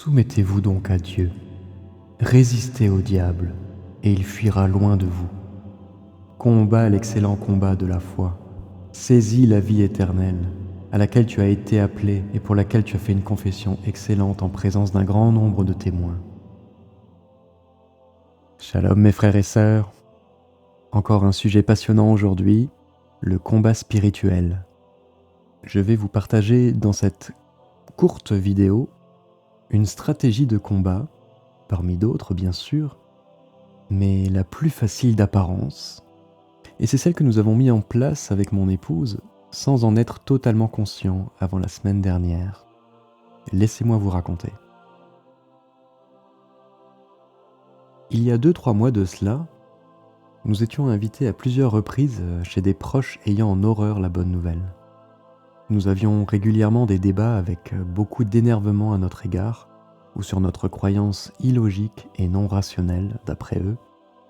Soumettez-vous donc à Dieu, résistez au diable, et il fuira loin de vous. Combat l'excellent combat de la foi. Saisis la vie éternelle, à laquelle tu as été appelé et pour laquelle tu as fait une confession excellente en présence d'un grand nombre de témoins. Shalom mes frères et sœurs, encore un sujet passionnant aujourd'hui, le combat spirituel. Je vais vous partager dans cette courte vidéo une stratégie de combat, parmi d'autres bien sûr, mais la plus facile d'apparence. Et c'est celle que nous avons mis en place avec mon épouse sans en être totalement conscient avant la semaine dernière. Laissez-moi vous raconter. Il y a 2-3 mois de cela, nous étions invités à plusieurs reprises chez des proches ayant en horreur la bonne nouvelle. Nous avions régulièrement des débats avec beaucoup d'énervement à notre égard, ou sur notre croyance illogique et non rationnelle, d'après eux.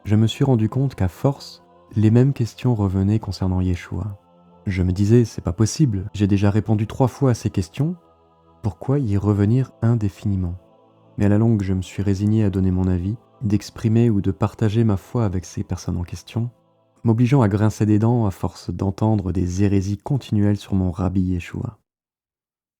Je me suis rendu compte qu'à force, les mêmes questions revenaient concernant Yeshua. Je me disais, c'est pas possible, j'ai déjà répondu 3 fois à ces questions, pourquoi y revenir indéfiniment? Mais à la longue, je me suis résigné à donner mon avis, d'exprimer ou de partager ma foi avec ces personnes en question, m'obligeant à grincer des dents à force d'entendre des hérésies continuelles sur mon rabbi Yeshua.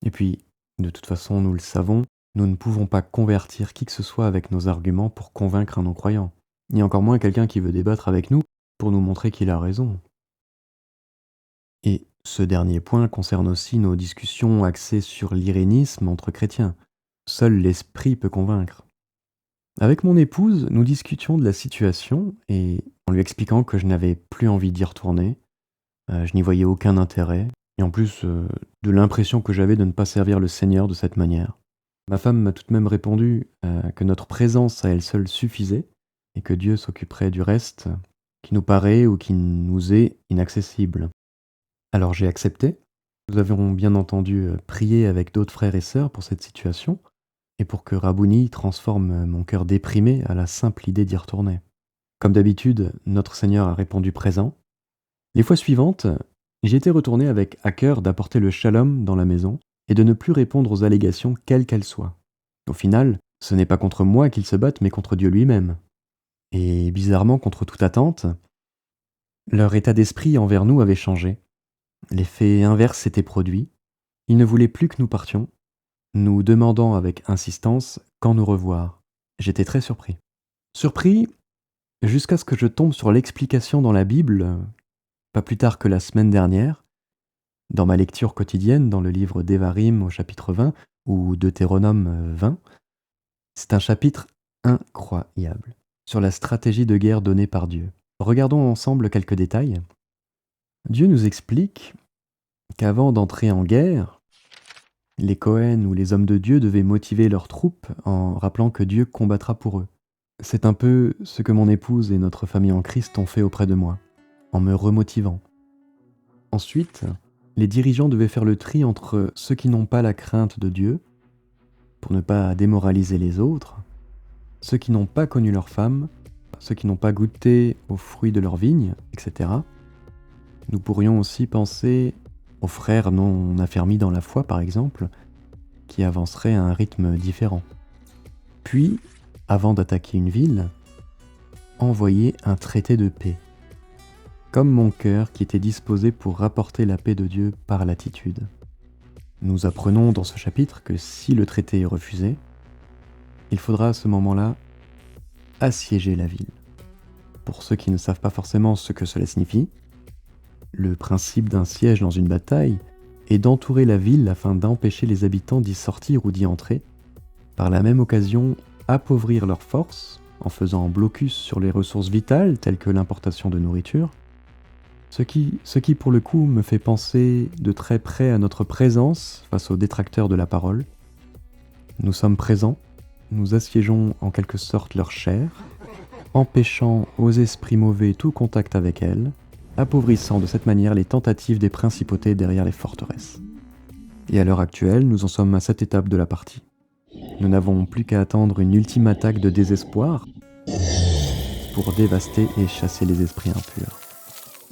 Et puis, de toute façon, nous le savons, nous ne pouvons pas convertir qui que ce soit avec nos arguments pour convaincre un non-croyant, ni encore moins quelqu'un qui veut débattre avec nous pour nous montrer qu'il a raison. Et ce dernier point concerne aussi nos discussions axées sur l'irénisme entre chrétiens. Seul l'esprit peut convaincre. Avec mon épouse, nous discutions de la situation et en lui expliquant que je n'avais plus envie d'y retourner, je n'y voyais aucun intérêt, et en plus de l'impression que j'avais de ne pas servir le Seigneur de cette manière. Ma femme m'a tout de même répondu que notre présence à elle seule suffisait et que Dieu s'occuperait du reste qui nous paraît ou qui nous est inaccessible. Alors j'ai accepté. Nous avions bien entendu prié avec d'autres frères et sœurs pour cette situation et pour que Rabbouni transforme mon cœur déprimé à la simple idée d'y retourner. Comme d'habitude, notre Seigneur a répondu présent. Les fois suivantes, j'ai été retourné avec à cœur d'apporter le shalom dans la maison et de ne plus répondre aux allégations quelles qu'elles soient. Au final, ce n'est pas contre moi qu'ils se battent mais contre Dieu lui-même. Et bizarrement, contre toute attente, leur état d'esprit envers nous avait changé. L'effet inverse s'était produit. Ils ne voulaient plus que nous partions, nous demandant avec insistance quand nous revoir. J'étais très surpris. Surpris jusqu'à ce que je tombe sur l'explication dans la Bible, pas plus tard que la semaine dernière, dans ma lecture quotidienne dans le livre d'Évarim au chapitre 20 ou Deutéronome 20. C'est un chapitre incroyable sur la stratégie de guerre donnée par Dieu. Regardons ensemble quelques détails. Dieu nous explique qu'avant d'entrer en guerre, les Cohen ou les hommes de Dieu devaient motiver leurs troupes en rappelant que Dieu combattra pour eux. C'est un peu ce que mon épouse et notre famille en Christ ont fait auprès de moi, en me remotivant. Ensuite, les dirigeants devaient faire le tri entre ceux qui n'ont pas la crainte de Dieu, pour ne pas démoraliser les autres, ceux qui n'ont pas connu leur femme, ceux qui n'ont pas goûté aux fruits de leur vigne, etc. Nous pourrions aussi penser aux frères non affermis dans la foi, par exemple, qui avanceraient à un rythme différent. Puis, avant d'attaquer une ville, envoyer un traité de paix, comme mon cœur qui était disposé pour rapporter la paix de Dieu par l'attitude. Nous apprenons dans ce chapitre que si le traité est refusé, il faudra à ce moment-là assiéger la ville. Pour ceux qui ne savent pas forcément ce que cela signifie, le principe d'un siège dans une bataille est d'entourer la ville afin d'empêcher les habitants d'y sortir ou d'y entrer, par la même occasion appauvrir leurs forces en faisant blocus sur les ressources vitales telles que l'importation de nourriture, ce qui pour le coup me fait penser de très près à notre présence face aux détracteurs de la parole. Nous sommes présents, nous assiégeons en quelque sorte leur chair, empêchant aux esprits mauvais tout contact avec elle, appauvrissant de cette manière les tentatives des principautés derrière les forteresses. Et à l'heure actuelle, nous en sommes à cette étape de la partie. Nous n'avons plus qu'à attendre une ultime attaque de désespoir pour dévaster et chasser les esprits impurs.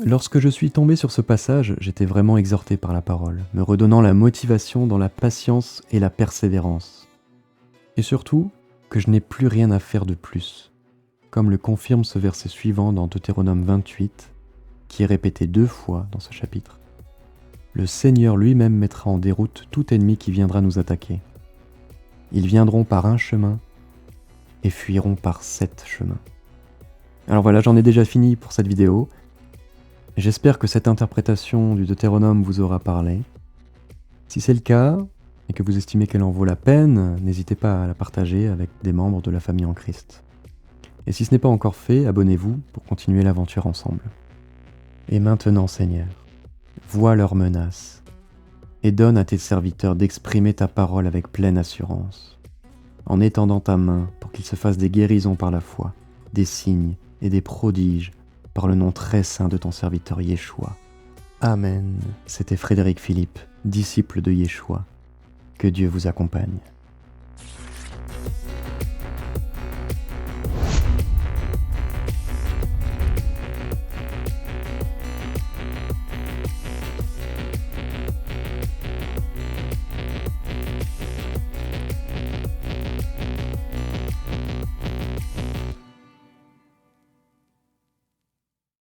Lorsque je suis tombé sur ce passage, j'étais vraiment exhorté par la parole, me redonnant la motivation dans la patience et la persévérance. Et et surtout que je n'ai plus rien à faire de plus, comme le confirme ce verset suivant dans Deutéronome 28, qui est répété 2 fois dans ce chapitre. Le Seigneur lui-même mettra en déroute tout ennemi qui viendra nous attaquer. Ils viendront par un chemin et fuiront par 7 chemins. Alors voilà, j'en ai déjà fini pour cette vidéo. J'espère que cette interprétation du Deutéronome vous aura parlé. Si c'est le cas, et que vous estimez qu'elle en vaut la peine, n'hésitez pas à la partager avec des membres de la famille en Christ. Et si ce n'est pas encore fait, abonnez-vous pour continuer l'aventure ensemble. Et maintenant, Seigneur, vois leurs menaces, et donne à tes serviteurs d'exprimer ta parole avec pleine assurance, en étendant ta main pour qu'ils se fassent des guérisons par la foi, des signes et des prodiges par le nom très saint de ton serviteur Yeshua. Amen. C'était Frédéric Philippe, disciple de Yeshua. Que Dieu vous accompagne.